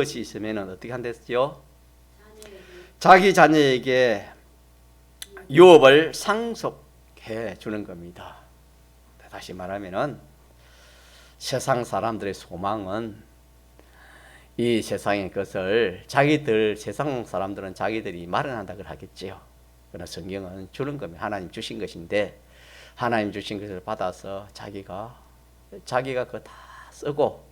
것이 있으면 어떻게 한댔죠? 자기 자녀에게 유업을 상속해 주는 겁니다. 다시 말하면은 세상 사람들의 소망은 이 세상의 것을 세상 사람들은 자기들이 마련한다고 하겠지요. 그러나 성경은 주는 겁니다. 하나님 주신 것인데 하나님 주신 것을 받아서 자기가 그거 다 쓰고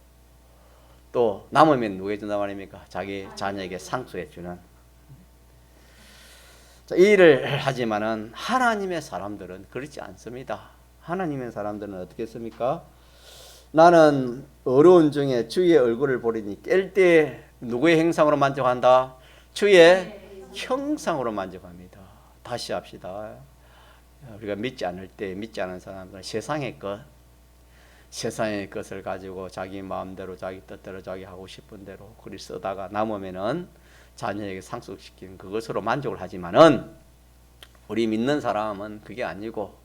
또 남으면 누구에게 준단 말입니까? 자기 자녀에게 상속해 주는. 이 일을 하지만은 하나님의 사람들은 그렇지 않습니다. 하나님의 사람들은 어떻게 했습니까? 나는 어려운 중에 주의 얼굴을 보리니 깰 때 누구의 형상으로 만족한다? 주의 형상으로 만족합니다. 다시 합시다. 우리가 믿지 않을 때 믿지 않은 사람들은 세상의 것을 가지고 자기 마음대로 자기 뜻대로 자기 하고 싶은 대로 글을 쓰다가 남으면은 자녀에게 상속시키는 그것으로 만족을 하지만은 우리 믿는 사람은 그게 아니고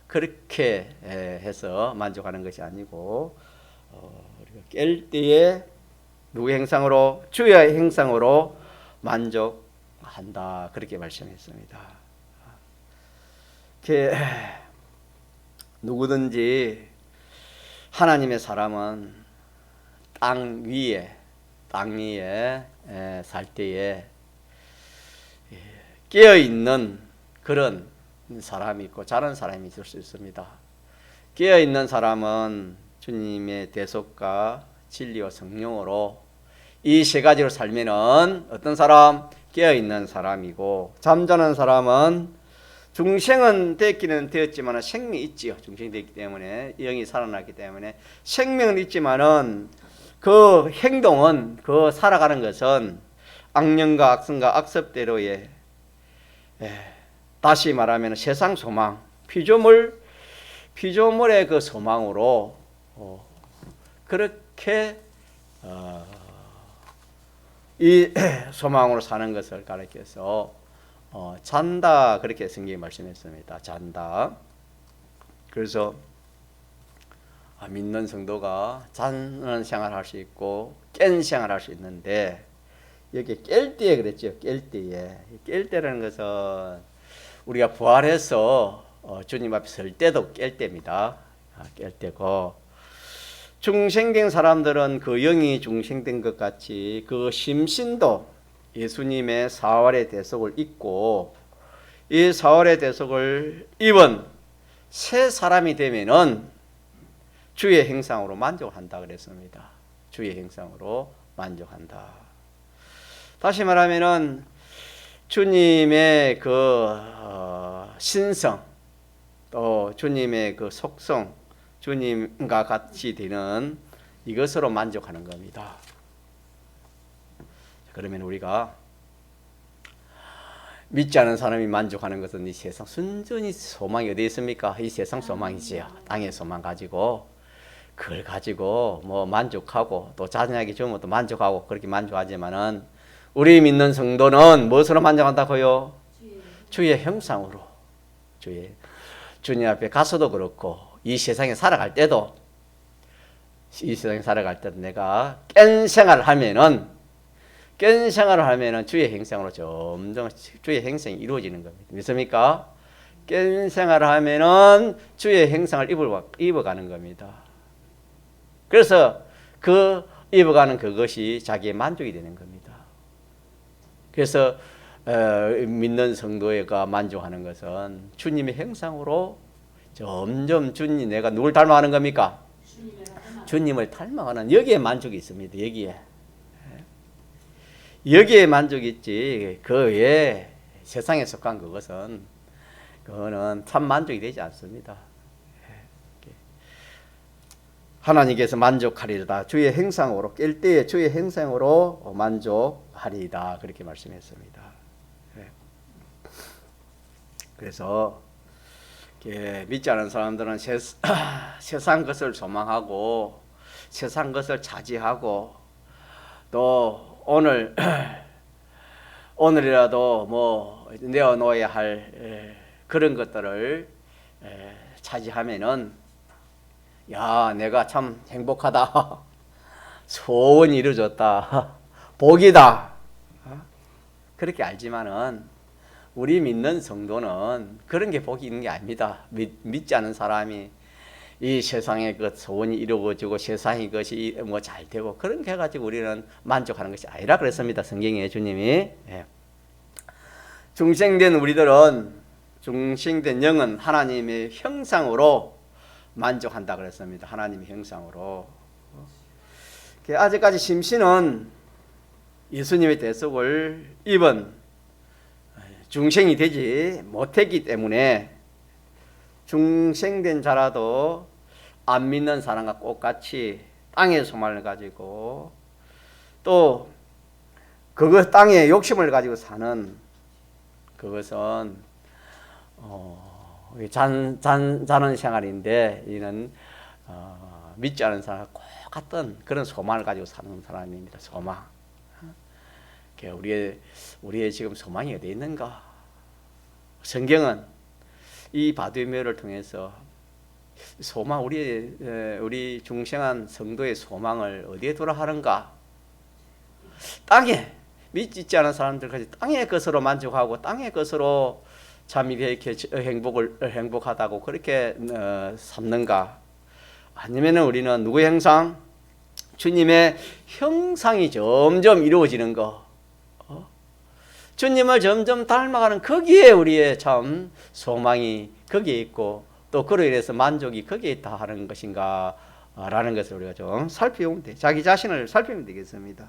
그렇게 해서 만족하는 것이 아니고 우리가 깰 때에 누구의 형상으로? 주의 형상으로 만족한다. 그렇게 말씀했습니다. 누구든지 하나님의 사람은 땅 위에 살 때에 깨어있는 그런 사람이 있고 자는 사람이 있을 수 있습니다. 깨어있는 사람은 주님의 대속과 진리와 성령으로 이 세 가지로 살면은 어떤 사람? 깨어있는 사람이고, 잠자는 사람은 중생은 됐기는 되었지만 생명이 있지요. 중생이 됐기 때문에 영이 살아났기 때문에 생명은 있지만은 그 행동은 그 살아가는 것은 악령과 악성과 악습대로의 다시 말하면 세상 소망, 피조물의 그 소망으로 그렇게 이 소망으로 사는 것을 가르쳐서 잔다 그렇게 성경이 말씀했습니다. 잔다. 그래서 믿는 성도가 자는 생활을 할 수 있고 깬 생활을 할 수 있는데 여기 깰 때에 그랬죠. 깰 때라는 것은 우리가 부활해서 주님 앞에 설 때도 깰 때입니다. 깰 때고 중생된 사람들은 그 영이 중생된 것 같이 그 심신도 예수님의 사활의 대속을 입고 이 사활의 대속을 입은 새 사람이 되면은 주의 형상으로 만족을 한다 그랬습니다. 주의 형상으로 만족한다. 다시 말하면은 주님의 그 신성 또 주님의 그 속성 주님과 같이 되는 이것으로 만족하는 겁니다. 그러면 우리가 믿지 않은 사람이 만족하는 것은 이 세상 순전히 소망이 어디 있습니까? 이 세상 소망이지요. 땅의 소망 가지고 그걸 가지고 뭐 만족하고 또 자녀에게 주면 또 만족하고 그렇게 만족하지만은 우리 믿는 성도는 무엇으로 만족한다고요? 주의 형상으로. 주님 앞에 가서도 그렇고 이 세상에 살아갈 때도 내가 깬 생활을 하면은 주의 형상으로 점점 주의 형상이 이루어지는 겁니다. 믿습니까? 깬 생활을 하면은 주의 형상을 입어가는 겁니다. 그래서 그 입어가는 그것이 자기의 만족이 되는 겁니다. 그래서 믿는 성도가 만족하는 것은 주님의 형상으로 점점 내가 누굴 닮아가는 겁니까? 주님을 닮아가는 여기에 만족이 있습니다. 여기에 만족이 있지 그 외에 세상에 속한 그거는 참 만족이 되지 않습니다. 하나님께서 만족하리로다. 주의 형상으로 깰 때에 주의 형상으로 만족하리이다. 그렇게 말씀했습니다. 그래서 믿지 않은 사람들은 세상 것을 소망하고 세상 것을 차지하고 또 오늘이라도 뭐 내어놓아야 할 그런 것들을 차지하면은 야 내가 참 행복하다 소원이 이루어졌다 복이다. 그렇게 알지만은 우리 믿는 성도는 그런 게 복이 있는 게 아닙니다. 믿지 않은 사람이 이 세상의 그 소원이 이루어지고 세상의 것이 뭐 잘 되고 그런 게 가지고 우리는 만족하는 것이 아니라 그랬습니다. 성경에 주님이. 예. 중생된 우리들은, 중생된 영은 하나님의 형상으로 만족한다 그랬습니다. 하나님의 형상으로. 아직까지 심신은 예수님의 대속을 입은 중생이 되지 못했기 때문에 중생된 자라도 안 믿는 사람과 똑같이 땅의 소망을 가지고 또 그것 땅의 욕심을 가지고 사는 그것은 자는 생활인데 이는 믿지 않은 사람과 똑같은 그런 소망을 가지고 사는 사람입니다. 소망. 우리의 지금 소망이 어디 있는가? 성경은 이 바디메오를 통해서 소망, 우리 중생한 성도의 소망을 어디에 두라 하는가? 땅에 믿지 않은 사람들까지 땅의 것으로 만족하고 땅의 것으로 참 이렇게 행복하다고 그렇게 삼는가? 아니면은 우리는 누구의 형상? 주님의 형상이 점점 이루어지는 거. 주님을 점점 닮아가는 거기에 우리의 참 소망이 거기에 있고 또 그로 인해서 만족이 거기에 있다 하는 것인가 라는 것을 우리가 좀 살펴보면 돼. 자기 자신을 살피면 되겠습니다.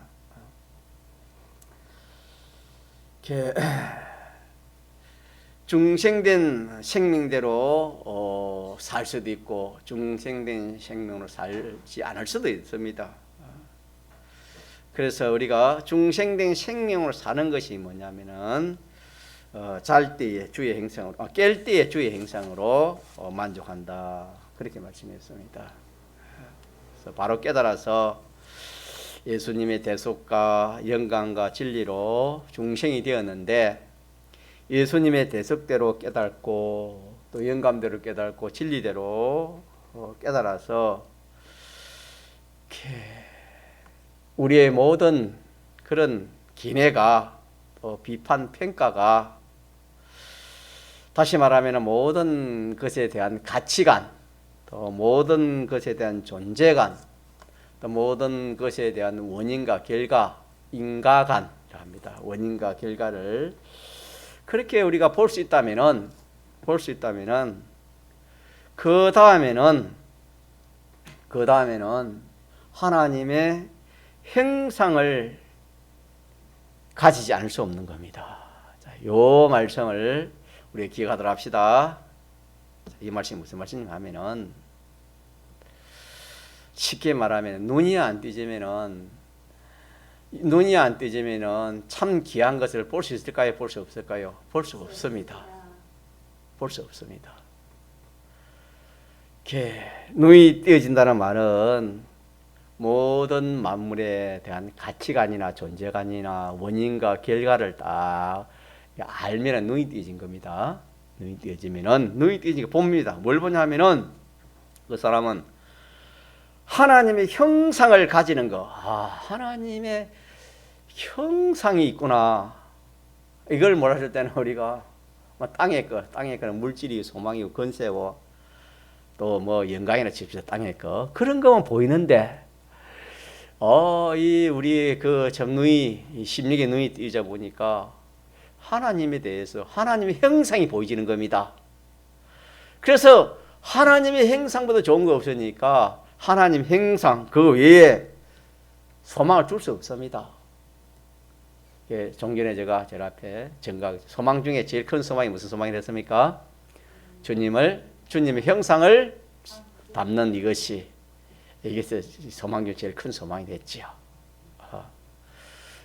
중생된 생명대로 살 수도 있고 중생된 생명으로 살지 않을 수도 있습니다. 그래서 우리가 중생된 생명으로 사는 것이 뭐냐면은 잘 때의 주의 행상으로, 깰 때의 주의 행상으로 만족한다. 그렇게 말씀했습니다. 그래서 바로 깨달아서 예수님의 대속과 영광과 진리로 중생이 되었는데 예수님의 대속대로 깨닫고 또 영감대로 깨닫고 진리대로 깨달아서 우리의 모든 그런 기내가 또 비판 평가가 다시 말하면 모든 것에 대한 가치관 또 모든 것에 대한 존재관 또 모든 것에 대한 원인과 결과 인과관이라 합니다. 원인과 결과를 그렇게 우리가 볼 수 있다면은 그 다음에는 하나님의 형상을 가지지 않을 수 없는 겁니다. 자, 요 말씀을 우리 기억하도록 합시다. 이 말씀이 무슨 말씀이냐면은 쉽게 말하면 눈이 안 뜨지면은 참 귀한 것을 볼 수 있을까요? 볼 수 없을까요? 볼 수 없습니다. 볼 수 없습니다. 눈이 띄어진다는 말은 모든 만물에 대한 가치관이나 존재관이나 원인과 결과를 딱 알면 눈이 띄어진 겁니다. 눈이 띄어지니까 봅니다. 뭘 보냐면은 그 사람은 하나님의 형상을 가지는 거. 하나님의 형상이 있구나. 이걸 몰랐을 때는 우리가 땅의 거는 물질이 소망이고 건세고 또 뭐 영광이나 칩시다. 땅의 거 그런 거만 보이는데 우리 그 점눈이 심력의 눈이 뜨이자 보니까 하나님에 대해서 하나님의 형상이 보이지는 겁니다. 그래서 하나님의 형상보다 좋은 거 없으니까 하나님 형상 그 외에 소망을 줄 수 없습니다. 종전에 제가 제 앞에 소망 중에 제일 큰 소망이 무슨 소망이 됐습니까? 주님의 형상을 담는 이게 소망 중에 제일 큰 소망이 됐지요.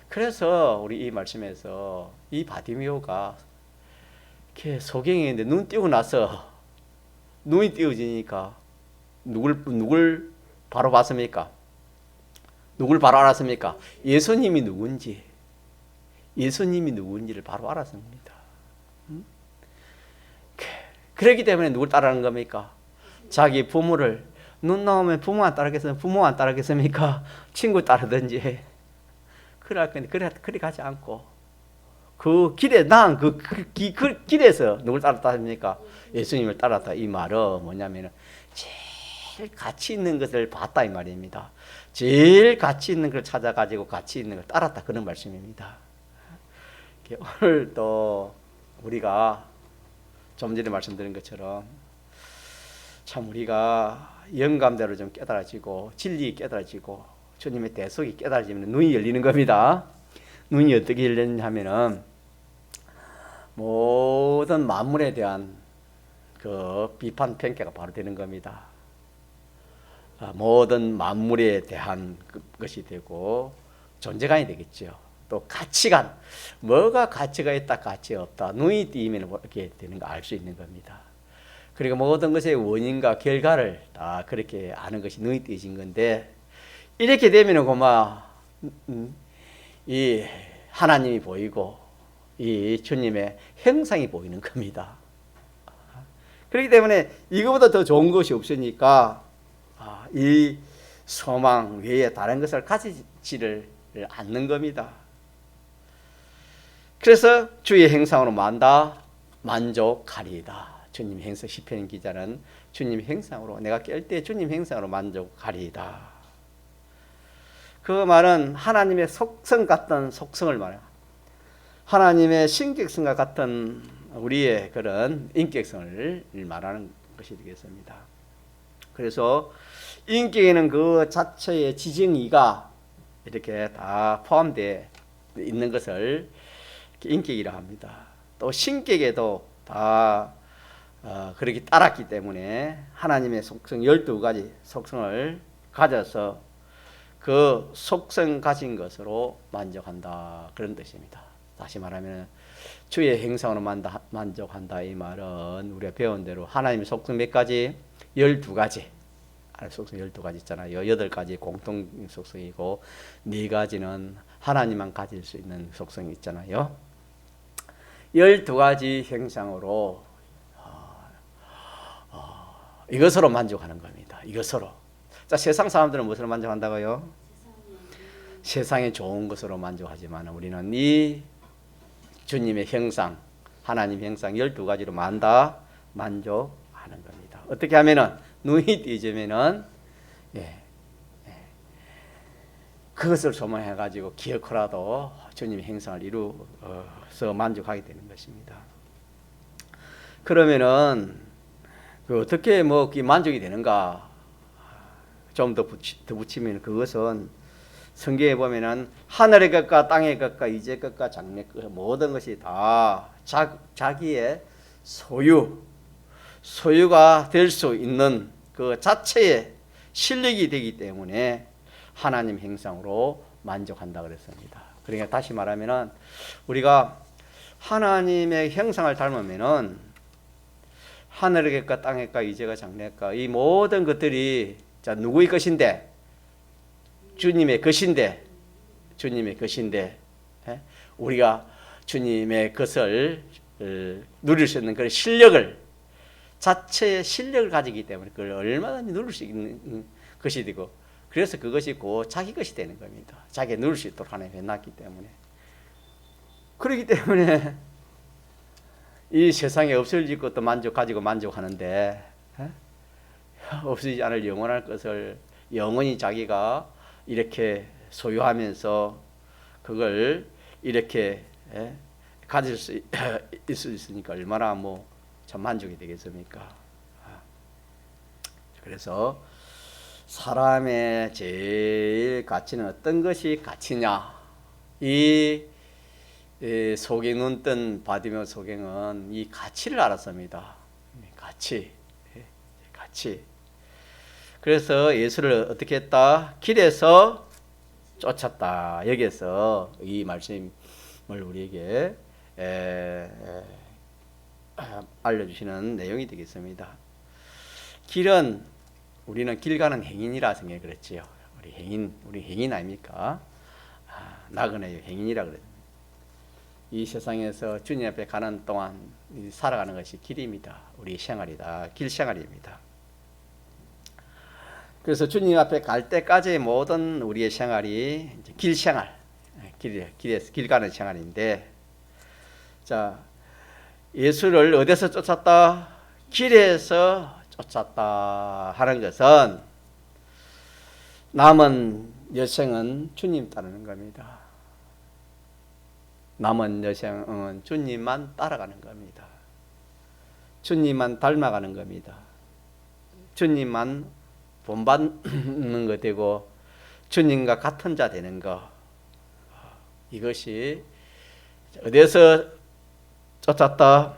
그래서 우리 이 말씀에서 이 바디메오가 이렇게 소경이 있는데 눈 띄고 나서 눈이 띄어지니까 누굴 바로 봤습니까? 누굴 바로 알았습니까? 예수님이 누군지를 바로 알았습니다. 그렇기 때문에 누굴 따르는 겁니까? 자기 부모를 눈 나오면 부모 안 따르겠습니까? 친구 따르든지 그럴 건데 그리 가지 않고 그 길에 그 길에서 누굴 따랐다 합니까? 예수님을 따랐다. 이 말은 뭐냐면은 제일 가치 있는 것을 봤다 이 말입니다. 제일 가치 있는 걸 찾아가지고 가치 있는 걸 따랐다 그런 말씀입니다. 오늘 또 우리가 좀 전에 말씀드린 것처럼 참 우리가 영감대로 좀 깨달아지고 진리 깨달아지고 주님의 대속이 깨달아지면 눈이 열리는 겁니다. 눈이 어떻게 열리느냐 하면은 모든 만물에 대한 그 비판 평가가 바로 되는 겁니다. 모든 만물에 대한 것이 되고 존재감이 되겠죠. 또 가치관, 뭐가 가치가 있다, 가치 없다, 눈이 띄면 이렇게 되는 거 알 수 있는 겁니다. 그리고 모든 것의 원인과 결과를 다 그렇게 아는 것이 눈이 띄진 건데 이렇게 되면은 고마 이 하나님이 보이고 이 주님의 형상이 보이는 겁니다. 그렇기 때문에 이거보다 더 좋은 것이 없으니까 이 소망 외에 다른 것을 가지지를 않는 겁니다. 그래서 주의 형상으로 만족하리이다. 주님 형상 시편 기자는 주님 형상으로 내가 깰 때 주님 형상으로 만족하리이다. 그 말은 하나님의 속성 같은 속성을 말해요. 하나님의 신격성과 같은 우리의 그런 인격성을 말하는 것이 되겠습니다. 그래서 인격에는 그 자체의 지정의가 이렇게 다 포함되어 있는 것을 인격이라 합니다. 또 신격에도 다 그렇게 따랐기 때문에 하나님의 속성 12가지 속성을 가져서 그 속성 가진 것으로 만족한다 그런 뜻입니다. 다시 말하면 주의 형상으로 만족한다 이 말은 우리가 배운 대로 하나님의 속성 몇 가지? 12가지. 속성 12가지 있잖아요. 8가지 공통 속성이고 4가지는 하나님만 가질 수 있는 속성이 있잖아요. 12가지 형상으로 이것으로 만족하는 겁니다. 이것으로. 자, 세상 사람들은 무엇으로 만족한다고요? 세상에 좋은 것으로 만족하지만 우리는 이 주님의 형상, 하나님 형상 12가지로 만족하는 겁니다. 어떻게 하면은 눈이 띄지면은 그것을 소망해 가지고 기어코라도 주님의 형상을 이루어서 만족하게 되는 것입니다. 그러면은 어떻게 만족이 되는가? 좀 더 붙이면 그것은 성경에 보면은 하늘의 것과 땅의 것과 이제 것과 장래 것 모든 것이 다 자기의 소유가 될 수 있는 그 자체의 실력이 되기 때문에 하나님 형상으로 만족한다 그랬습니다. 그러니까 다시 말하면은 우리가 하나님의 형상을 닮으면은 하늘의 것과 땅의 것과 이제가 장래가 이 모든 것들이 자 누구의 것인데? 주님의 것인데 우리가 주님의 것을 누릴 수 있는 그런 실력을 자체의 실력을 가지기 때문에 그걸 얼마든지 누릴 수 있는 것이 되고 그래서 그것이 곧 자기 것이 되는 겁니다. 자기가 누릴 수 있도록 하나님이 해놨기 때문에 그렇기 때문에 이 세상에 없어질 것도 가지고 만족하는데 없어지지 않을 영원할 것을 영원히 자기가 이렇게 소유하면서 그걸 이렇게 가질 수 있으니까 얼마나 참 만족이 되겠습니까? 그래서 사람의 제일 가치는 어떤 것이 가치냐? 이 속에 눈 뜬 바디메오 소경은 이 가치를 알았습니다. 가치. 그래서 예수를 어떻게 했다? 길에서 쫓았다. 여기에서 이 말씀을 우리에게 알려주시는 내용이 되겠습니다. 길은 우리는 길 가는 행인이라 생각해 그랬지요. 우리 행인 아닙니까? 나그네요 행인이라 그랬. 이 세상에서 주님 앞에 가는 동안 살아가는 것이 길입니다. 우리 생활이다. 길 생활입니다. 그래서 주님 앞에 갈 때까지의 모든 우리의 생활이 길 생활, 길 가는 생활인데, 자, 예수를 어디서 쫓았다? 길에서 쫓았다 하는 것은 남은 여생은 주님 따르는 겁니다. 남은 여생은 주님만 따라가는 겁니다. 주님만 닮아가는 겁니다. 주님만 본받는 것 되고 주님과 같은 자 되는 것, 이것이 어디서 쫓았다?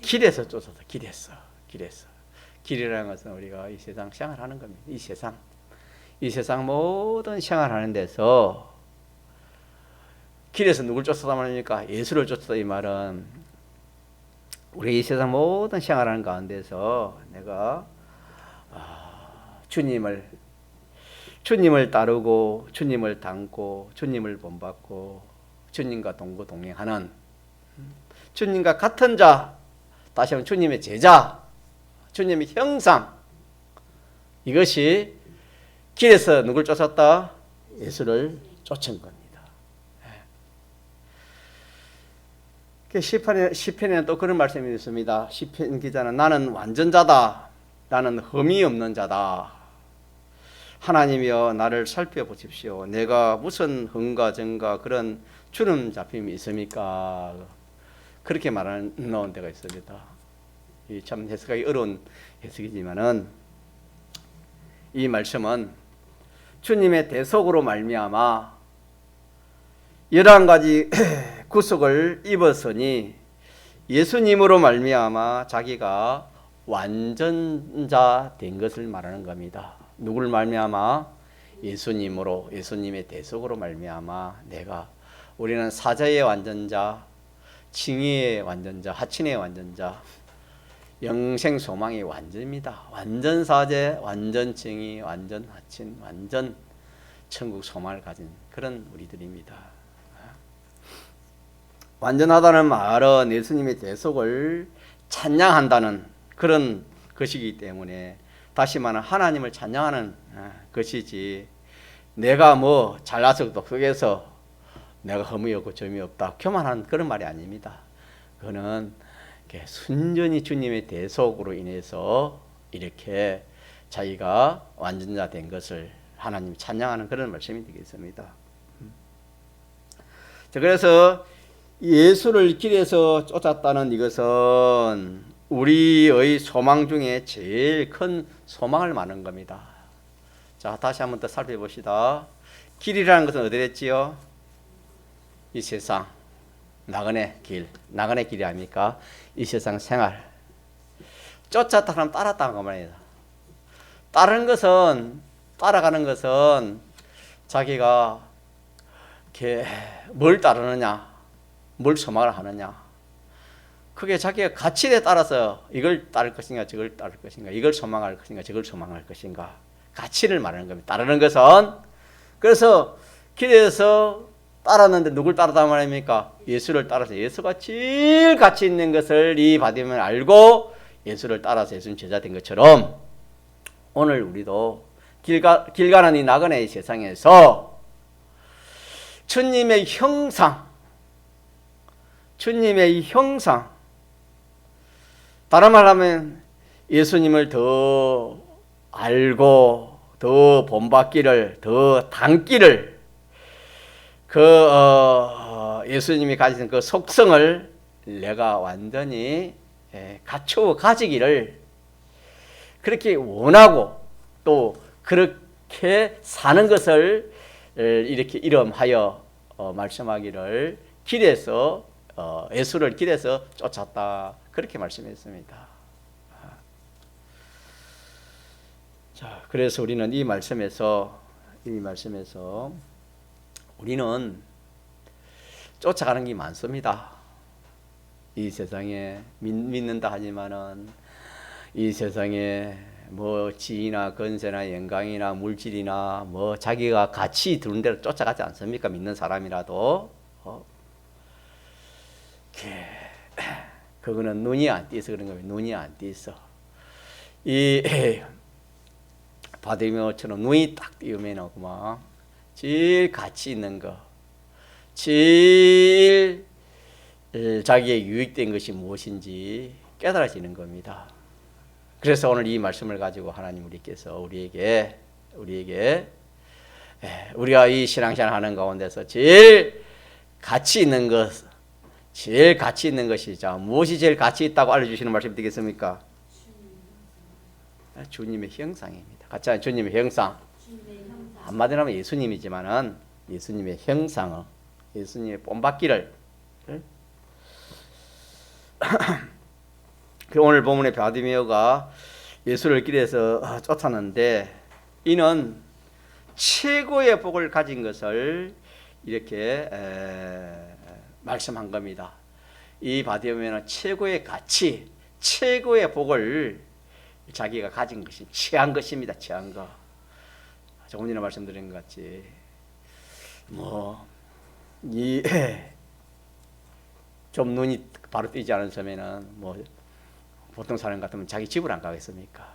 길에서 쫓았다. 길에서. 길이라는 것은 우리가 이 세상 생활하는 겁니다. 이 세상 모든 생활하는 데서 길에서 누굴 쫓았다 말입니까? 예수를 쫓았다. 이 말은 우리 이 세상 모든 생활하는 가운데서 내가 주님을 따르고 주님을 닮고 주님을 본받고 주님과 동거동행하는 주님과 같은 자, 다시 한번 주님의 제자, 주님의 형상, 이것이 길에서 누굴 쫓았다? 예수를 쫓은 겁니다. 시편에는 또 그런 말씀이 있습니다. 시편 기자는 나는 완전자다. 나는 흠이 없는 자다. 하나님이여 나를 살펴보십시오. 내가 무슨 흠과 정과 그런 주름 잡힘이 있습니까? 그렇게 말하는 데가 있습니다. 참 해석하기 어려운 해석이지만은 이 말씀은 주님의 대속으로 말미암아 11가지 구속을 입었으니 예수님으로 말미암아 자기가 완전자 된 것을 말하는 겁니다. 누구를 말미암아? 예수님으로, 예수님의 대속으로 말미암아 우리는 사자의 완전자, 칭의의 완전자, 하친의 완전자, 영생 소망의 완전입니다. 완전 사제, 완전 칭의, 완전 하친, 완전 천국 소망을 가진 그런 우리들입니다. 완전하다는 말은 예수님의 대속을 찬양한다는 그런 것이기 때문에 다시 말하면 하나님을 찬양하는 것이지, 내가 뭐 잘나서 독특해서 내가 흠이 없고 점이 없다 교만한 그런 말이 아닙니다. 그거는 순전히 주님의 대속으로 인해서 이렇게 자기가 완전자 된 것을 하나님 찬양하는 그런 말씀이 되겠습니다. 자, 그래서 예수를 길에서 쫓았다는 이것은 우리의 소망 중에 제일 큰 소망을 말하는 겁니다. 자, 다시 한번 더 살펴봅시다. 길이라는 것은 어디 됐지요? 이 세상 나그네 길이 아닙니까? 이 세상 생활. 쫓았다 하면 따랐다는 말입니다. 따라가는 것은 자기가 뭘 따르느냐, 뭘 소망을 하느냐, 그게 자기가 가치에 따라서 이걸 따를 것인가 저걸 따를 것인가, 이걸 소망할 것인가 저걸 소망할 것인가, 가치를 말하는 겁니다. 따르는 것은. 그래서 길에서 따랐는데 누굴 따르다 말입니까? 예수를 따라서 예수가 제일 가치 있는 것을 이 바디면 알고 예수를 따라서 예수님 제자 된 것처럼 오늘 우리도 길 가는 이 나그네의 세상에서 주님의 형상, 다른 말로 하면 예수님을 더 알고 더 본받기를, 더 닮기를, 예수님이 가지신 그 속성을 내가 완전히 갖추어 가지기를 그렇게 원하고 또 그렇게 사는 것을 이렇게 이름하여 말씀하기를 길에서 예수를 길에서 쫓았다, 그렇게 말씀했습니다. 자, 그래서 우리는 이 말씀에서 우리는 쫓아가는 게 많습니다. 이 세상에 믿는다 하지만은 이 세상에 뭐 지위나 건세나 영광이나 물질이나 뭐 자기가 같이 두는 대로 쫓아가지 않습니까? 믿는 사람이라도. 그거는 눈이 안 띄어서 그런 겁니다. 눈이 안 띄어서. 이 바디메어처럼 눈이 딱 띄우면 그만 제일 가치 있는 거, 제일 자기의 유익된 것이 무엇인지 깨달아지는 겁니다. 그래서 오늘 이 말씀을 가지고 하나님 우리께서 우리에게 우리가 이 신앙생활 하는 가운데서 제일 가치 있는 것이 무엇이 제일 가치 있다고 알려주시는 말씀이 되겠습니까? 주님의 형상입니다. 같이 하는 주님의 형상. 한마디로 하면 예수님이지만은 예수님의 형상, 예수님의 본받기를. 오늘 본문의 바디메오가 예수를 길에서 쫓았는데 이는 최고의 복을 가진 것을 이렇게 말씀한 겁니다. 이 바디메오는 최고의 가치, 최고의 복을 자기가 가진 것이 취한 것입니다. 취한 거. 조금 전에 말씀드린 것 같이 좀 눈이 바로 뜨지 않았으면은 보통 사람 같으면 자기 집을 안 가겠습니까?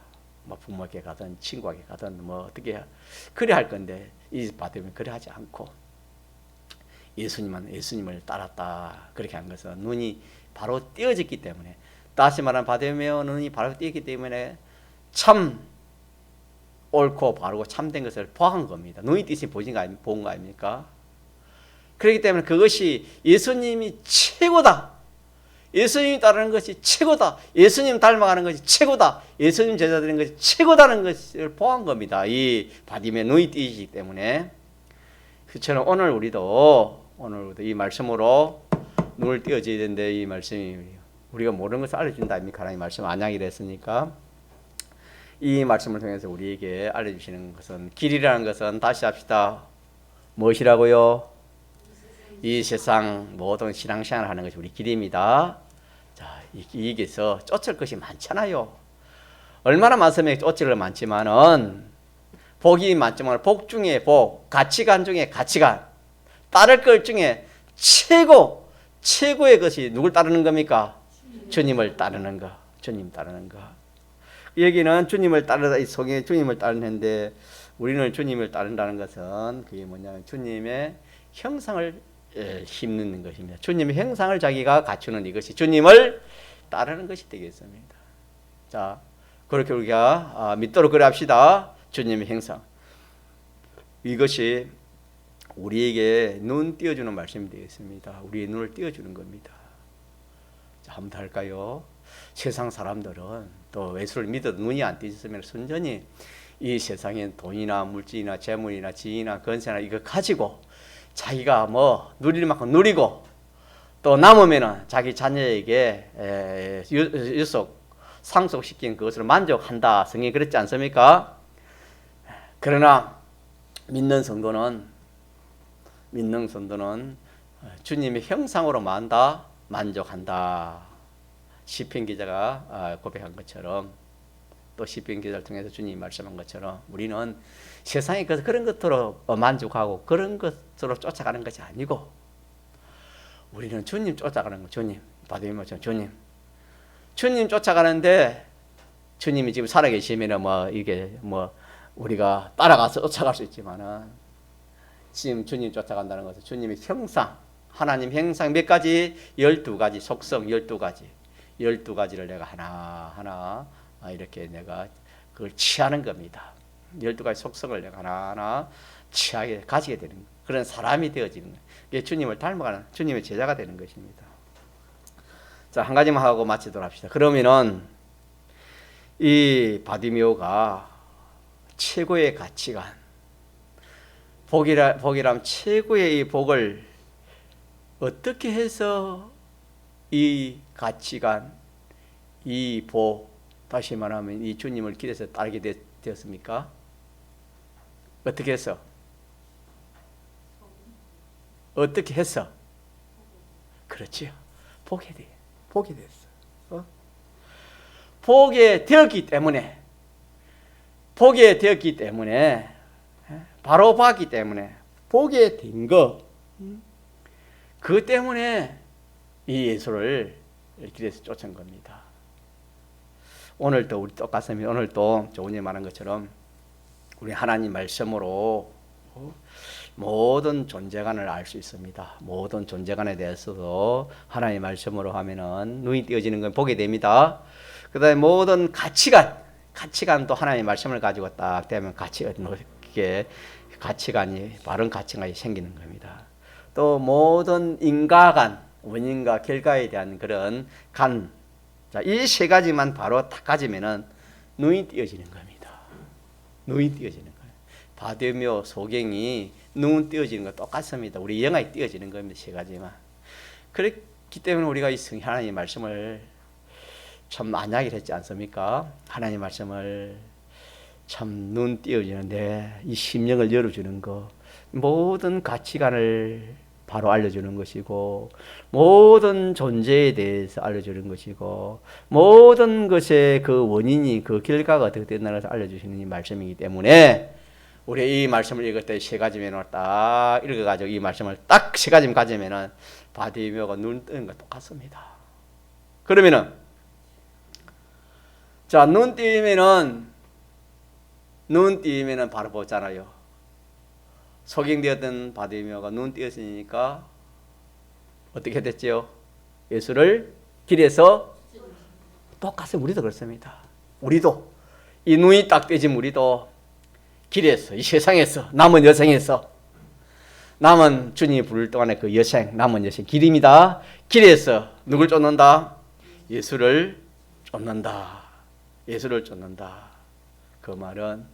부모에게 가든 친구에게 가든 어떻게 그래 할 건데 이 바디메오는 그래 하지 않고 예수님을 따랐다 그렇게 한 것은 눈이 바로 띄어졌기 때문에, 다시 말하면 바디메오 눈이 바로 띄었기 때문에 참 옳고 바르고 참된 것을 보한 겁니다. 눈이 띄시 본 거 아닙니까? 그렇기 때문에 그것이 예수님이 최고다. 예수님 따르는 것이 최고다. 예수님 닮아가는 것이 최고다. 예수님 제자 되는 것이 최고다는 것을 보한 겁니다. 이 바디메오 눈이 띄시기 때문에. 그처럼 오늘 우리도 이 말씀으로 눈을 띄어줘야 되는데, 이 말씀이 우리가 모르는 것을 알려준다 아닙니까? 하나님 말씀 안양이라 했으니까 이 말씀을 통해서 우리에게 알려주시는 것은, 길이라는 것은 다시 합시다. 무엇이라고요? 이 세상 모든 신앙생활을 하는 것이 우리 길입니다. 자, 이게서 쫓을 것이 많잖아요. 얼마나 많으면 쫓을 것 많지만은 복이 많지만 복 중에 복, 가치관 중에 가치관, 따를 것 중에 최고의 것이 누굴 따르는 겁니까? 주님을 따르는 거. 주님 따르는 거. 여기는 주님을 따르다, 이 속에 주님을 따르는데, 우리는 주님을 따른다는 것은 그게 뭐냐면 주님의 형상을 힘는 것입니다. 주님의 형상을 자기가 갖추는 이것이 주님을 따르는 것이 되겠습니다. 자, 그렇게 우리가 믿도록 그래 합시다. 주님의 형상. 이것이 우리에게 눈 띄워주는 말씀이 되겠습니다. 우리의 눈을 띄워주는 겁니다. 자, 한번 더 할까요? 세상 사람들은 또 예수를 믿어도 눈이 안 띄었으면 순전히 이 세상에 돈이나 물질이나 재물이나 지위나 건세나 이거 가지고 자기가 누릴 만큼 누리고 또 남으면은 자기 자녀에게 상속시킨 그것으로 만족한다. 성경이 그렇지 않습니까? 그러나 믿는 성도는 주님의 형상으로 만족한다. 시편 기자가 고백한 것처럼, 또 시편 기자를 통해서 주님이 말씀한 것처럼 우리는 세상에 그런 것으로 만족하고 그런 것으로 쫓아가는 것이 아니고, 우리는 주님 쫓아가는 거. 주님, 바디메오처럼 주님 쫓아가는데, 주님이 지금 살아계시면은 우리가 따라가서 쫓아갈 수 있지만은, 지금 주님 쫓아간다는 것은 주님의 형상, 하나님 형상 몇 가지? 12가지 속성, 12가지를 내가 하나하나 이렇게 내가 그걸 취하는 겁니다. 12가지 속성을 내가 하나하나 취하게 가지게 되는 그런 사람이 되어지는 거예요. 이게 주님을 닮아가는 주님의 제자가 되는 것입니다. 자, 한 가지만 하고 마치도록 합시다. 그러면은 이 바디메오가 최고의 가치관, 복이라면 최고의 이 복을 어떻게 해서 이 가치관, 이 복, 다시 말하면 이 주님을 길에서 따르게 되었습니까? 어떻게 해서? 어떻게 해서? 그렇지요. 보게 됐어. 보게 되었기 때문에, 바로 봤기 때문에, 보게 된 거, 그 때문에 이 예수를 길에서 쫓은 겁니다. 오늘도 우리 똑같습니다. 오늘도 조은이 말한 것처럼 우리 하나님 말씀으로 모든 존재관을 알 수 있습니다. 모든 존재관에 대해서도 하나님의 말씀으로 하면은 눈이 띄어지는 걸 보게 됩니다. 그 다음에 모든 가치관도 하나님의 말씀을 가지고 딱 되면 가치관이 바른 가치관이 생기는 겁니다. 또 모든 인과관, 원인과 결과에 대한 그런 간, 자, 이 세 가지만 바로 딱 가지면은 눈이 띄어지는 겁니다. 눈이 띄어지는 거예요. 바디메오 소경이 눈 띄어지는 거 똑같습니다. 우리 영혼이 띄어지는 겁니다. 세 가지만. 그렇기 때문에 우리가 이 하나님의 말씀을 참 안약을 했지 않습니까? 하나님의 말씀을 참 눈 띄어지는데 이 심령을 열어주는 거, 모든 가치관을 바로 알려주는 것이고, 모든 존재에 대해서 알려주는 것이고, 모든 것의 그 원인이, 그 결과가 어떻게 된다는 것을 알려주시는 이 말씀이기 때문에 우리 이 말씀을 읽을 때 세 가지면을 딱 읽어가지고 이 말씀을 딱 세 가지만 가지면은 바디메오가 눈 뜨는 거 똑같습니다. 그러면은 자, 눈 띄면은 바로 보잖아요. 소경되었던 바디메오가 눈 띄었으니까 어떻게 됐지요? 예수를 길에서 똑같이 우리도 그렇습니다. 우리도 이 눈이 딱 띄어진 우리도 길에서 이 세상에서 남은 여생에서 남은 주님이 부를 동안의 그 여생 남은 여생 길입니다. 길에서 누굴 쫓는다? 예수를 쫓는다. 예수를 쫓는다. 그 말은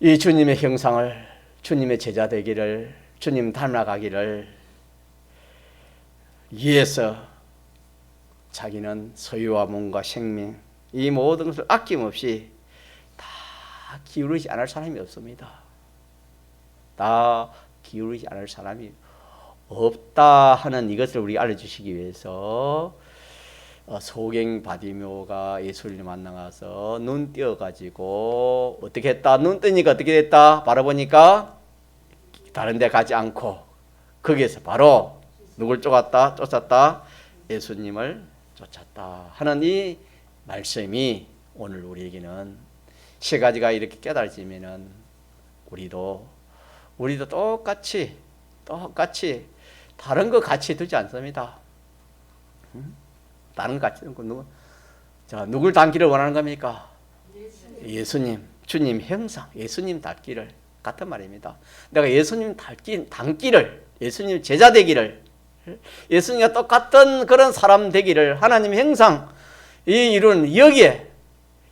이 주님의 형상을 주님의 제자 되기를 주님 닮아가기를 위해서 자기는 소유와 몸과 생명 이 모든 것을 아낌없이 다 기울이지 않을 사람이 없습니다. 다 기울이지 않을 사람이 없다 하는 이것을 우리 알려주시기 위해서 소경 바디메오가 예수를 만나가서 눈 띄어가지고 어떻게 했다? 눈 뜨니까 어떻게 됐다? 바라보니까 다른 데 가지 않고 거기에서 바로 누굴 쫓았다? 예수님을 쫓았다 하는 이 말씀이 오늘 우리에게는 세 가지가 이렇게 깨달아지면은 우리도 똑같이 다른 거 같이 두지 않습니다. 다른 거 같이 두고 누굴 닮기를 원하는 겁니까? 예수님, 주님 형상, 예수님 닮기를 같은 말입니다. 내가 예수님 닮기를, 예수님 제자 되기를, 예수님과 똑같은 그런 사람 되기를 하나님 형상 이룬 여기에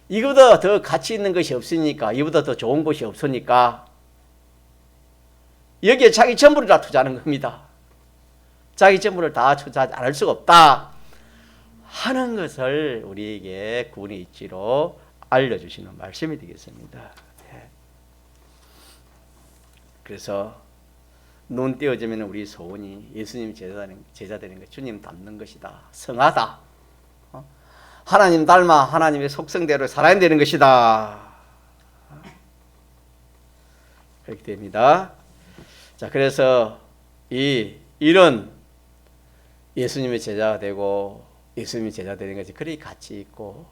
이보다 더 가치 있는 것이 없으니까, 이보다 더 좋은 것이 없으니까 여기에 자기 전부를 다 투자하는 겁니다. 자기 전부를 다 투자하지 않을 수가 없다 하는 것을 우리에게 구원의 이치로 알려주시는 말씀이 되겠습니다. 그래서 눈 띄어지면 우리 소원이 예수님 제자 되는 것, 주님 닮는 것이다. 성하다. 하나님 닮아 하나님의 속성대로 살아야 되는 것이다. 그렇게 됩니다. 자, 그래서 이런 예수님의 제자가 되고 예수님의 제자 되는 것이 그리 가치 있고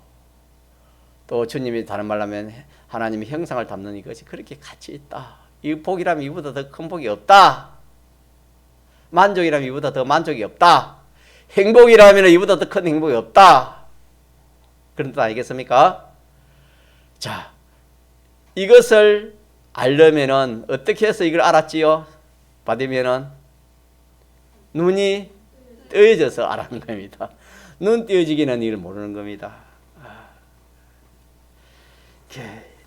또 주님이 다른 말로 하면 하나님의 형상을 담는 이것이 그렇게 가치 있다. 이 복이라면 이보다 더 큰 복이 없다. 만족이라면 이보다 더 만족이 없다. 행복이라면 이보다 더 큰 행복이 없다. 그런 뜻 아니겠습니까? 자, 이것을 알려면은 어떻게 해서 이걸 알았지요? 받으면은 눈이 뜨여져서 알았는 겁니다. 눈 뜨여지기는 이걸 모르는 겁니다.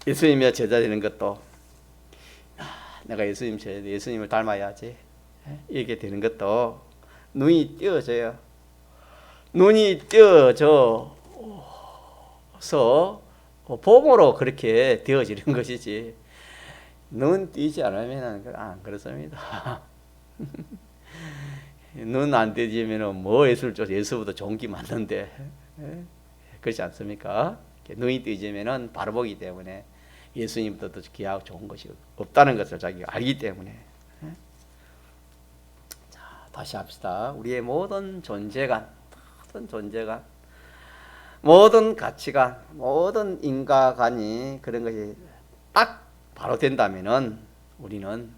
예수님의 제자 되는 것도 내가 예수님을 닮아야지 이렇게 되는 것도 눈이 띄어져요. 눈이 띄어져서 봄으로 그렇게 되어지는 것이지 눈 띄지 않으면 안 그렇습니다. 눈 안 띄지면 뭐 예수를 쫓아 예수보다 좋은 게 맞는데 그렇지 않습니까? 눈이 띄지면 바로 보기 때문에 예수님보다 더 귀하고 좋은 것이 없다는 것을 자기가 알기 때문에. 자, 다시 합시다. 우리의 모든 존재관, 모든 가치관, 모든 인과관이 그런 것이 딱 바로 된다면은 우리는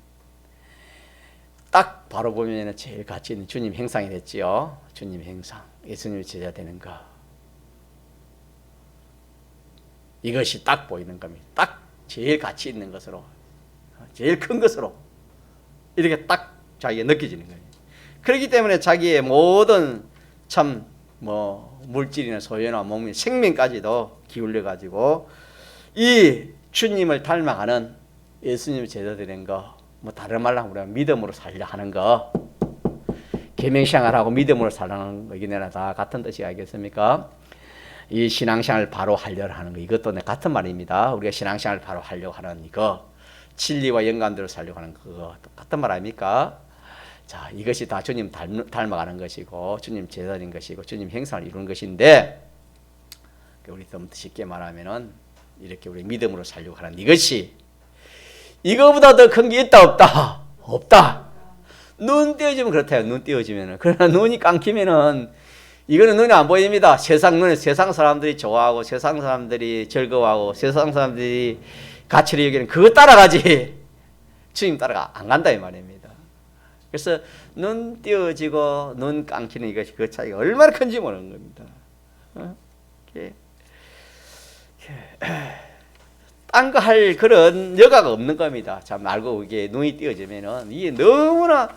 딱 바로 보면 제일 가치 있는 주님 행상이 됐지요. 주님 행상, 예수님의 제자 되는 거. 이것이 딱 보이는 겁니다. 딱 제일 가치 있는 것으로, 제일 큰 것으로 이렇게 딱 자기가 느껴지는 거예요. 그렇기 때문에 자기의 모든 참 물질이나 소유나 몸의 생명까지도 기울여 가지고 이 주님을 닮아가는 예수님의 제자 되는 거, 다른 말로 하면 우리가 믿음으로 살려 하는 거, 계명생활하고 믿음으로 살라는 거, 이게 다 같은 뜻이 아니겠습니까? 이 신앙생활을 바로 하려고 하는 거, 이것도 같은 말입니다. 우리가 신앙생활을 바로 하려고 하는 이거, 진리와 연관대로 살려고 하는 그거 같은 말 아닙니까? 자, 이것이 다 주님 닮아가는 것이고 주님 제자인 것이고 주님 행사를 이루는 것인데, 우리 좀 쉽게 말하면은 이렇게 우리 믿음으로 살려고 하는 이것이, 이거보다 더 큰 게 있다 없다? 없다. 눈 띄어지면 그렇대요. 눈 띄어지면은. 그러나 눈이 감기면은 이거는 눈에 안 보입니다. 세상 사람들이 좋아하고 세상 사람들이 즐거워하고 세상 사람들이 가치를 여기는 그거 따라가지 주님 따라가 안 간다 이 말입니다. 그래서 눈 띄어지고 눈 감기는 이것이 그 차이가 얼마나 큰지 모르는 겁니다. 딴 거 할 그런 여가가 없는 겁니다. 참 알고 이게 눈이 띄어지면은 이게 너무나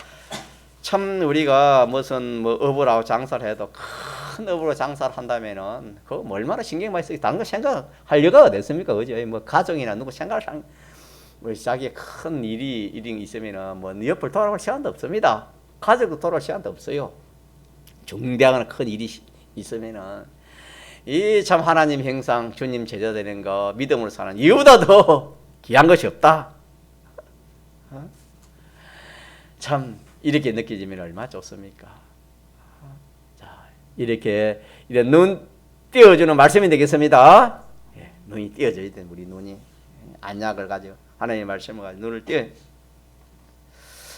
참 우리가 무슨 업으로 장사를 해도 큰 업으로 장사를 한다면은 그거 얼마나 신경 많이 쓰고 다른 거 생각할 여가가 됐습니까? 그죠? 가정이나 누구 생각을 자기의 큰 일이 있으면은 옆을 돌아볼 시간도 없습니다. 가족도 돌아볼 시간도 없어요. 중대한 큰 일이 있으면은 이 참 하나님 형상, 주님 제자 되는 거, 믿음으로 사는 이보다 더 귀한 것이 없다. 참 이렇게 느껴지면 얼마나 좋습니까? 자, 이렇게 눈 띄어주는 말씀이 되겠습니다. 예, 눈이 띄어져야 돼. 우리 눈이 안약을 가지고 하나님의 말씀을 가지고 눈을 띄어.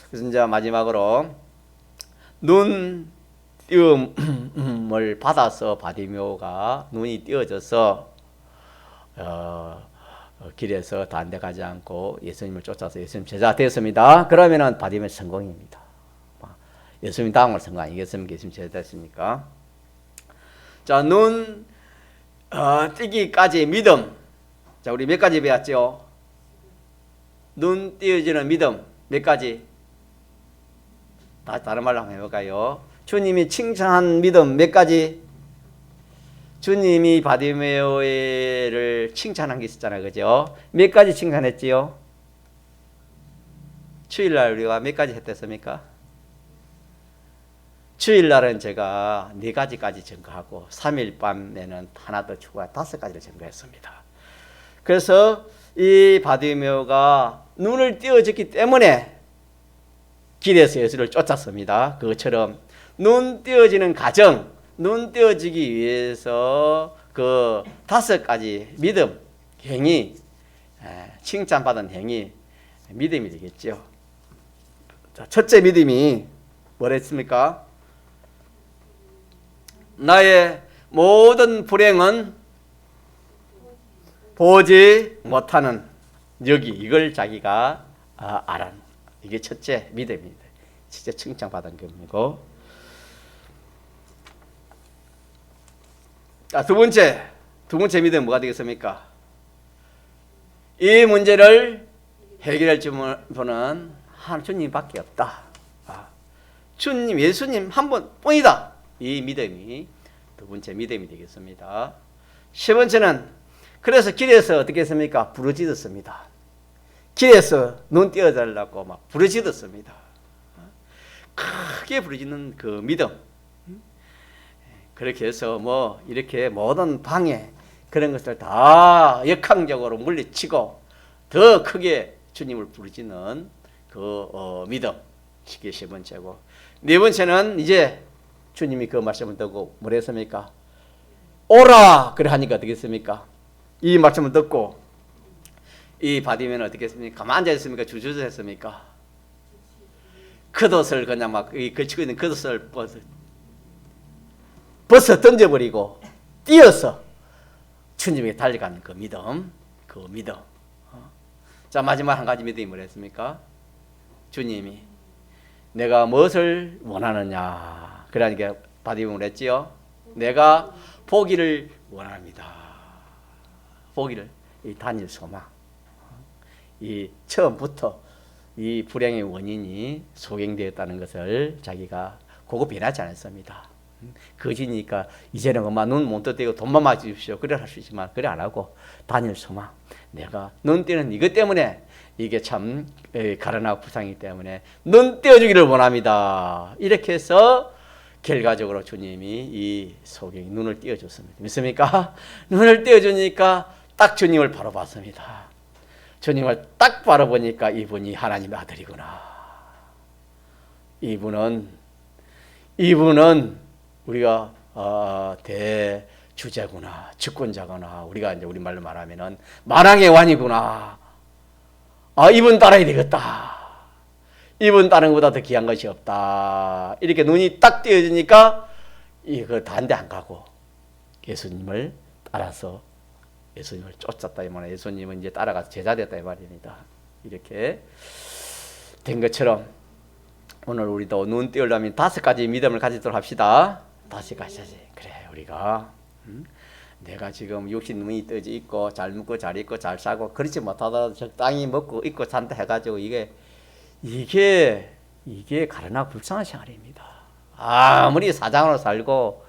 그래서 이제 마지막으로 눈 띄움을 받아서 바디메오가 눈이 띄어져서 길에서 다른 데 가지 않고 예수님을 쫓아서 예수님 제자 되었습니다. 그러면은 바디메오 성공입니다. 예수님 다음으로 성공 아니겠습니까? 예수님 제자 됐으니까. 자, 눈 띄기까지의 믿음. 자, 우리 몇 가지 배웠죠? 눈 띄어지는 믿음 몇 가지? 다른 말로 한번 해볼까요? 주님이 칭찬한 믿음 몇 가지? 주님이 바디메오를 칭찬한 게 있었잖아요. 그죠? 몇 가지 칭찬했지요? 주일날 우리가 몇 가지 했댔습니까? 주일날은 제가 4가지까지 증거하고 3일 밤에는 하나 더 추가 5가지를 증거했습니다. 그래서 이 바디메오가 눈을 띄어졌기 때문에 길에서 예수를 쫓았습니다. 그것처럼 눈 띄어지는 과정, 눈 띄어지기 위해서 그 5가지 믿음, 행위, 칭찬받은 행위, 믿음이 되겠죠. 자, 첫째 믿음이 뭐랬습니까? 나의 모든 불행은 보지 못하는 여기 이걸 자기가 알아는 이게 첫째 믿음입니다. 진짜 칭찬받은 겁니고. 자, 두 번째 믿음은 뭐가 되겠습니까? 이 문제를 해결할 분은 주님밖에 없다. 주님, 예수님 한 번뿐이다. 이 믿음이 두 번째 믿음이 되겠습니다. 세 번째는 그래서 길에서 어떻게 했습니까? 부르짖었습니다. 길에서 눈 띄어달라고 막 부르짖었습니다. 크게 부르짖는 그 믿음. 그렇게 해서 이렇게 모든 방해 그런 것들 다 역학적으로 물리치고 더 크게 주님을 부르짖는 그 믿음. 이게 세 번째고, 네 번째는 이제 주님이 그 말씀을 듣고 뭐라 했습니까? 오라! 그래 하니까 어떻게 했습니까? 이 말씀을 듣고 이 바디메오는 어떻게 했습니까? 가만 앉아있습니까? 주저했습니까? 겉옷을 그냥 막 걸치고 있는 겉옷을 벗어 던져버리고 뛰어서 주님에게 달려가는 그 믿음. 자, 마지막 한 가지 믿음이 뭐랬습니까? 주님이 내가 무엇을 원하느냐. 그러니까 바디붕을 했지요. 내가 보기를 원합니다. 보기를. 이 단일 소망. 이 처음부터 이 불행의 원인이 소경되었다는 것을 자기가 그거 변하지 않았습니다. 거지니까 이제는 엄마 눈 못 떠대고 돈만 맞으십시오. 그래 할 수 있지만 그래 안 하고 단일 소망. 내가 눈 띄는 이것 때문에 이게 참 가련하고 불쌍이기 때문에 눈 띄어주기를 원합니다. 이렇게 해서 결과적으로 주님이 이 소경이 눈을 띄어줬습니다. 믿습니까? 눈을 띄어주니까 딱 주님을 바로 봤습니다. 주님을 딱 바라보니까 이분이 하나님의 아들이구나. 이분은 우리가 대주자구나, 집권자구나. 우리가 이제 우리말로 말하면은 만왕의 왕이구나. 이분 따라야 되겠다. 이분 다른 것보다 더 귀한 것이 없다. 이렇게 눈이 딱 띄어지니까 이거 단대 안 가고 예수님을 따라서 예수님을 쫓았다 이 말이에요. 예수님은 이제 따라가서 제자 됐다 이 말입니다. 이렇게 된 것처럼 오늘 우리도 눈 띄우려면 5가지 믿음을 가지도록 합시다. 5가지. 그래 우리가 내가 지금 육신 눈이 떠져 있고 잘 먹고 잘 입고 잘 사고 그렇지 못하다 적당히 먹고 입고 산다 해가지고 이게 가련하고 불쌍한 생활입니다. 아무리 사장으로 살고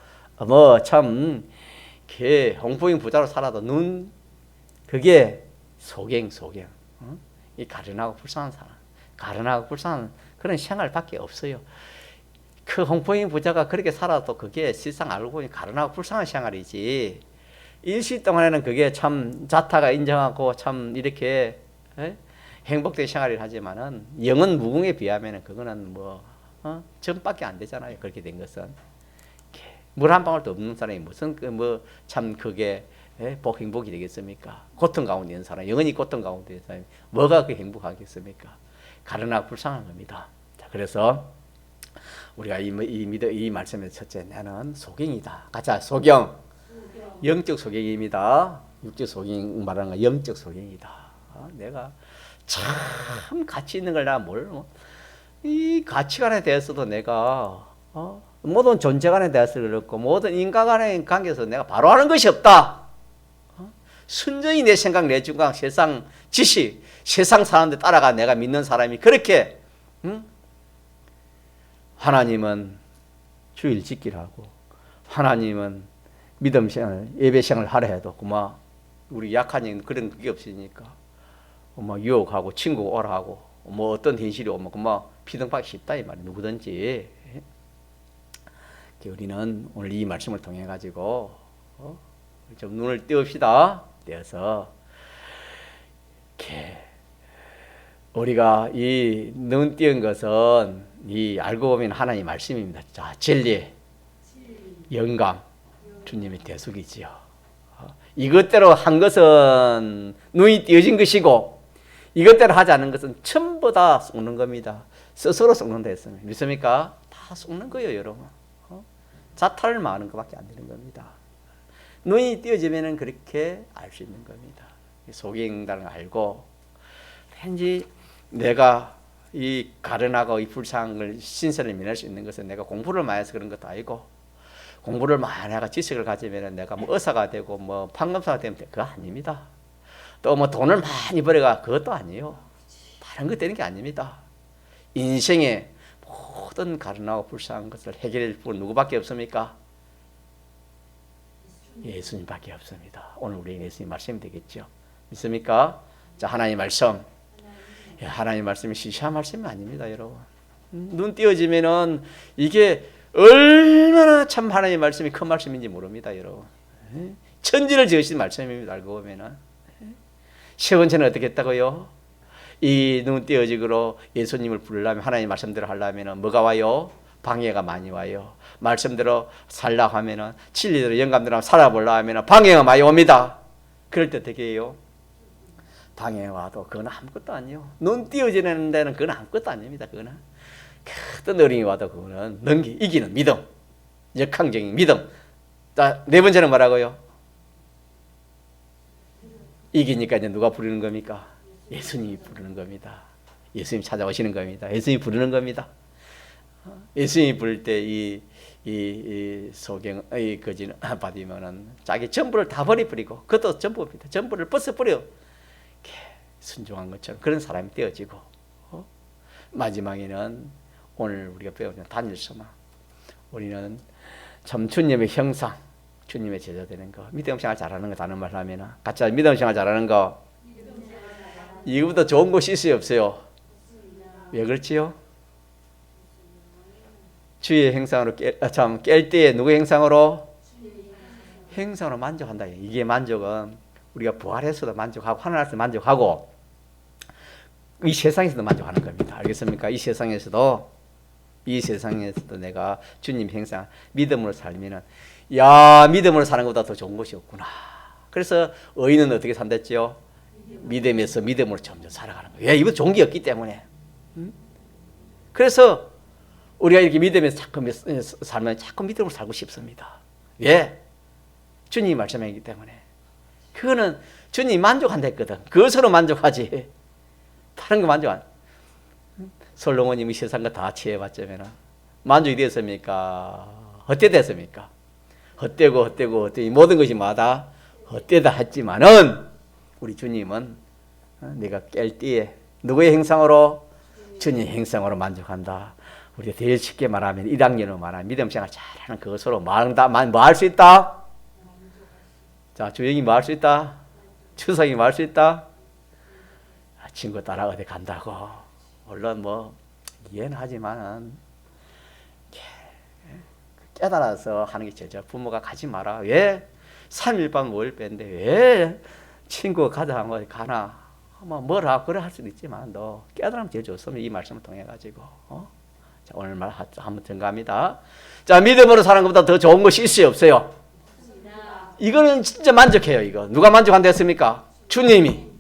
뭐참 홍보인 부자로 살아도 그게 소경. 이 가련하고 불쌍한 사람, 가련하고 불쌍한 그런 생활밖에 없어요. 그 홍보인 부자가 그렇게 살아도 그게 실상 알고 보니 가련하고 불쌍한 생활이지. 일시 동안에는 그게 참 자타가 인정하고 참 이렇게 행복된 생활을 하지만은 영은 무궁에 비하면은 그거는 전밖에 안 되잖아요. 그렇게 된 것은 물 한 방울도 없는 사람이 무슨 참 그게 행복이 되겠습니까? 고통 가운데 있는 사람, 영원히 고통 가운데 있는 사람이 뭐가 그 행복하겠습니까? 가련하고 불쌍한 겁니다. 자, 그래서 우리가 이 말씀에서 첫째, 나는 소경이다. 가자, 소경. 영적 소경입니다. 육적 소경 말하는 건 영적 소경이다. 내가 참 가치 있는 걸 이 가치관에 대해서도 내가 모든 존재관에 대해서 그렇고 모든 인간간의 관계에서 내가 바로 하는 것이 없다. 순전히 내 생각, 내 주관, 세상 지식, 세상 사람들 따라가 내가 믿는 사람이 그렇게 하나님은 주일 지키라 하고 하나님은 믿음 생활, 예배 생활 하라 해도 우리 약한 영 그런 그게 없으니까 유혹하고 친구 오라 하고 어떤 현실이 오면 피등받기 쉽다 이 말이에요. 누구든지. 우리는 오늘 이 말씀을 통해 가지고 좀 눈을 띄웁시다. 띄어서 이렇게 우리가 이 눈 띄운 것은 이 알고 보면 하나님 말씀입니다. 자, 진리, 영광, 주님의 대속이지요. 이것대로 한 것은 눈이 띄어진 것이고 이것대로 하지 않은 것은 전부 다 속는 겁니다. 스스로 속는다 했습니다. 믿습니까? 다 속는 거예요, 여러분. 자탈을 마는 것밖에 안 되는 겁니다. 눈이 띄어지면 그렇게 알 수 있는 겁니다. 소경다는 걸 알고 왠지 내가 이 가련하고 이 불쌍을 신세를 면할 수 있는 것은 내가 공부를 많이 해서 그런 것도 아니고 공부를 많이 해가 지식을 가지면 내가 의사가 되고 판검사가 되면 그거 아닙니다. 또 돈을 많이 벌어가 그것도 아니에요. 다른 거 되는 게 아닙니다. 인생에 모든 가련하고 불쌍한 것을 해결할 분 누구밖에 없습니까? 예수님밖에 없습니다. 오늘 우리 예수님 말씀이 되겠죠. 믿습니까? 자, 하나님 말씀. 하나님 말씀이 시시한 말씀이 아닙니다, 여러분. 눈 띄어지면은 이게 얼마나 참 하나님 말씀이 큰 말씀인지 모릅니다, 여러분. 천지를 지으신 말씀입니다, 알고 보면은. 세 번째는 어떻게 했다고요? 이 눈 띄어지기로 예수님을 부르려면 하나님 말씀대로 하려면 뭐가 와요? 방해가 많이 와요. 말씀대로 살라고 하면은 진리대로 영감대로 살아보려고 하면은 방해가 많이 옵니다. 그럴 때 어떻게 해요? 방해 와도 그건 아무것도 아니에요. 눈 띄어지는 데는 그건 아무것도 아닙니다. 그거는 어떤 어려움이 와도 그거는 이기는 믿음, 역항적인 믿음. 자, 네 번째는 뭐라고요? 이기니까 이제 누가 부르는 겁니까? 예수님이 부르는 겁니다. 예수님 찾아오시는 겁니다. 예수님이 부르는 겁니다. 예수님이 부를 때 이 소경 이 거지 받으면은 자기 전부를 다 버리고 그것도 전부입니다. 전부를 벗어버려 순종한 것처럼 그런 사람이 되어지고 마지막에는 오늘 우리가 배우는 단일소망. 우리는 참 주님의 형상, 주님의 제자 되는 거, 믿음 생활 잘하는 거 다른 말로 하면은 같이 믿음 생활 잘하는 거. 이거보다 좋은 것이 있어요, 없어요? 왜 그렇지요? 주의 형상으로 깰 때에 누구의 형상으로? 형상으로 만족한다. 이게 만족은 우리가 부활해서도 만족하고 하늘에서 만족하고 이 세상에서도 만족하는 겁니다. 알겠습니까? 이 세상에서도 내가 주님 형상 믿음으로 살면은 야 믿음으로 사는 것보다 더 좋은 것이 없구나. 그래서 의인은 어떻게 산댔지요? 믿음에서 믿음으로 점점 살아가는 거예요. 왜? 이건 좋은 게 없기 때문에. 그래서 우리가 이렇게 믿음에서 자꾸 살면 자꾸 믿음으로 살고 싶습니다. 왜? 주님이 말씀하기 때문에. 그거는 주님이 만족한다 했거든. 그것으로 만족하지. 다른 거 만족 안. 솔로몬님이 세상 거 다 취해봤자면 만족이 됐습니까? 헛되됐습니까? 헛되고 모든 것이 마다 헛되다 했지만은 우리 주님은 내가 깰 때에 누구의 형상으로? 주님의 형상으로 만족한다. 우리가 제일 쉽게 말하면 1학년으로 말하면 믿음 생활 잘하는 그것으로 뭐 할 수 있다? 자, 주영이 뭐 할 수 있다? 추석이 뭐 할 수 있다? 친구 따라 어디 간다고. 물론 뭐 이해는 하지만은 깨달아서 하는 게 제일 좋아. 부모가 가지 마라. 왜? 3일 밤 5일 뺀데 왜 친구 가자 하면 어디 가나? 뭐 뭐라 그래 할 수도 있지만 너 깨달으면 제일 좋습니다. 이 말씀을 통해 가지고. 자, 오늘 말 한번 증가합니다. 자, 믿음으로 사는 것보다 더 좋은 것이 있어요, 없어요? 이거는 진짜 만족해요. 이거 누가 만족한다 했습니까? 주님이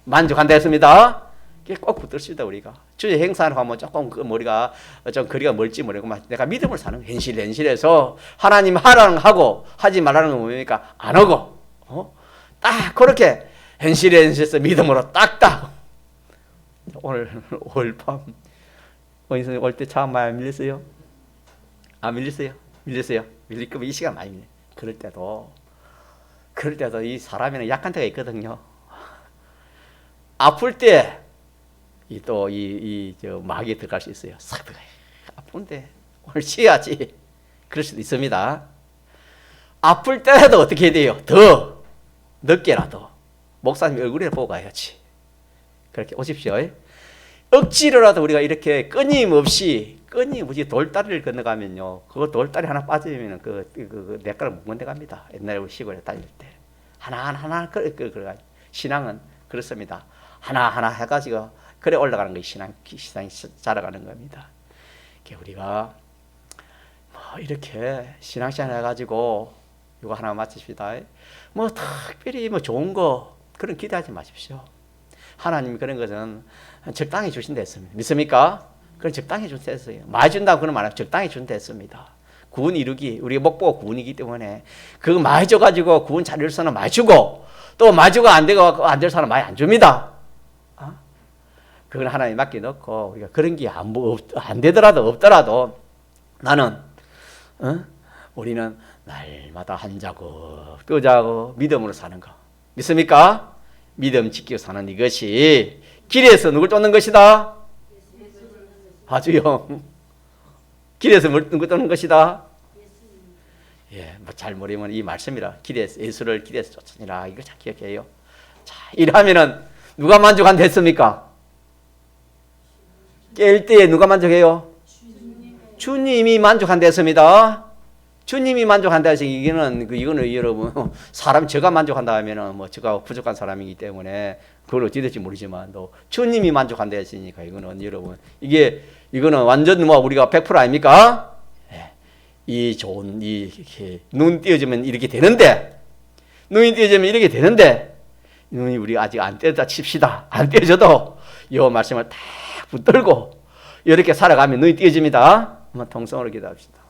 만족한다 했습니다. 이게 꼭 붙들읍시다. 우리가 주의 행사를 하면 조금 그 머리가 좀 거리가 멀지 모르고 내가 믿음을 사는 현실에서 하나님 하라는 거 하고 하지 말라는 거 뭡니까? 안 하고 딱 그렇게 현실에서 믿음으로 딱딱. 오늘 밤 원인선생님 올 때 차 많이 밀렸어요? 안 밀렸어요? 밀릴 거면 이 시간 많이 밀려. 그럴 때도 이 사람에는 약한 데가 있거든요. 아플 때 또 마귀에 들어갈 수 있어요. 싹 들어가요. 아픈데 오늘 쉬어야지. 그럴 수도 있습니다. 아플 때라도 어떻게 해야 돼요? 더 늦게라도 목사님 얼굴에 보고 가야지. 그렇게 오십시오. 억지로라도 우리가 이렇게 끊임없이 돌다리를 건너가면요. 그거 돌다리 하나 빠지면 그 내가를 못 건너갑니다. 옛날에 우리 시골에 다닐 때 하나 그래 신앙은 그렇습니다. 하나 해가지고 그래 올라가는 것이 신앙이 자라가는 겁니다. 우리가 뭐 이렇게 신앙생활 해가지고 이거 하나 마칩시다. 뭐 특별히 뭐 좋은 거 그런 기대하지 마십시오. 하나님이 그런 것은 적당히 주신다 했습니다. 믿습니까? 그건 적당히 준다 했어요. 많이 준다고 그런 말 적당히 준다 했습니다. 구원 이루기, 우리가 목표가 구원이기 때문에 그거 많이 줘가지고 구원 잘 이룰 사람 많이 주고 또 많이 주고 안 될 사람 많이 안 줍니다. 그건 하나님 맡겨놓고 우리가 그런 게 안 되더라도 없더라도 나는 우리는 날마다 한 자국 또 자국 믿음으로 사는 거 믿습니까? 믿음 지키고 사는 이것이 길에서 누굴 쫓는 것이다? 아주요. 길에서 누굴 쫓는 것이다? 예, 뭐 잘 모르면 이 말씀이라 예수를 길에서 쫓으니라 이거 잘 기억해요. 자, 이러면은 누가 만족한다 했습니까? 깰 때에 누가 만족해요? 주님이 만족한다 했습니다. 주님이 만족한다 해서 이거는 여러분 제가 만족한다 하면은 뭐 제가 부족한 사람이기 때문에 그걸 어찌 될지 모르지만 또 주님이 만족한다 했으니까 이거는 여러분 이거는 완전 뭐 우리가 100% 아닙니까? 이 좋은 이렇게 눈 띄어주면 이렇게 되는데 눈이 띄어주면 이렇게 되는데 눈이 우리 아직 안 띄었다 칩시다. 안 띄어져도 이 말씀을 딱 붙들고 이렇게 살아가면 눈이 띄어집니다. 한번 통성으로 기도합시다.